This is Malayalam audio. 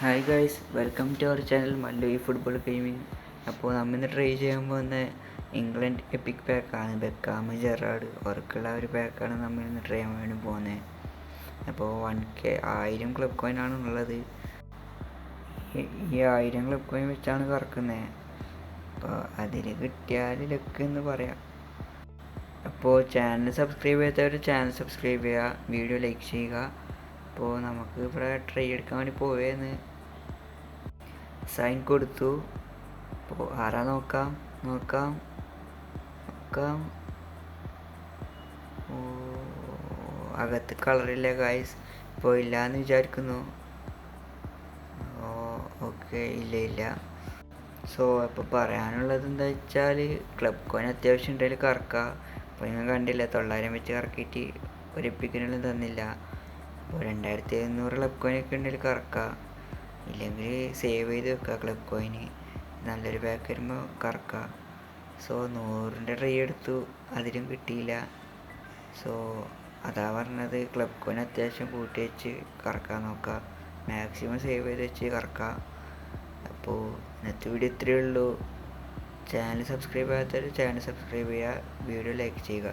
Hi guys, welcome to our channel Mallu football gaming. അപ്പോൾ നമ്മിന്ന് ട്രൈ ചെയ്യാൻ പോകുന്ന ഇംഗ്ലണ്ട് എപ്പിക് പാക്കാണ്. ബെക്കാം, ജെറാർഡ് അവർക്കുള്ള ഒരു പാക്കാണ് നമ്മൾ ഇന്ന് ട്രൈ ചെയ്യാൻ വേണ്ടി പോകുന്നത്. അപ്പോൾ 1K 1000 ക്ലബ് കോയിനാണ് ഉള്ളത്. ഈ 1000 ക്ലബ് കോയിൻ വെച്ചാണ് കറക്കുന്നത്. അപ്പോൾ അതിൽ കിട്ടിയാൽ ലക്ക് എന്ന് പറയാം. അപ്പോൾ ചാനൽ സബ്സ്ക്രൈബ് ചെയ്യാത്തവർ ചാനൽ സബ്സ്ക്രൈബ് ചെയ്യുക, വീഡിയോ ലൈക്ക് ചെയ്യുക. അപ്പോൾ നമുക്ക് ഇവിടെ ട്രൈ എടുക്കാൻ വേണ്ടി പോവേന്ന് സൈൻ കൊടുത്തു. അപ്പോൾ ആരാ നോക്കാം. ഓ, അകത്ത് കളറില്ല ഗായ്സ്. ഇപ്പോൾ ഇല്ലയെന്ന് വിചാരിക്കുന്നു. ഓക്കെ, ഇല്ല. സോ അപ്പോൾ പറയാനുള്ളത് എന്താ വെച്ചാൽ ക്ലബ് കോയിൻ അത്യാവശ്യം ഉണ്ടെങ്കിൽ കറക്കാം. അപ്പോൾ നിങ്ങൾ കണ്ടില്ല, 900 വെച്ച് കറക്കിയിട്ട് ഒരു എപ്പിക്കിനും തന്നില്ല. അപ്പോൾ 2700 ക്ലബ് കോയിനൊക്കെ ഉണ്ടെങ്കിൽ കറക്കാം. ഇല്ലെങ്കിൽ സേവ് ചെയ്ത് വെക്കുക ക്ലബ് കോയിന്. നല്ലൊരു പാക്ക് വരുമ്പോൾ കറക്കാം. സോ 100ൻ്റെ ട്രൈ എടുത്തു, അതിലും കിട്ടിയില്ല. സോ അതാ പറഞ്ഞത്, ക്ലബ് കോയിൻ അത്യാവശ്യം കൂട്ടി വെച്ച് കറക്കാൻ നോക്കുക. മാക്സിമം സേവ് ചെയ്ത് വെച്ച് കറക്കുക. അപ്പോൾ ഇന്നത്തെ വീഡിയോ ഇത്രയേ ഉള്ളൂ. ചാനൽ സബ്സ്ക്രൈബ് ചെയ്യാത്തവർ ചാനൽ സബ്സ്ക്രൈബ് ചെയ്യുക, വീഡിയോ ലൈക്ക് ചെയ്യുക.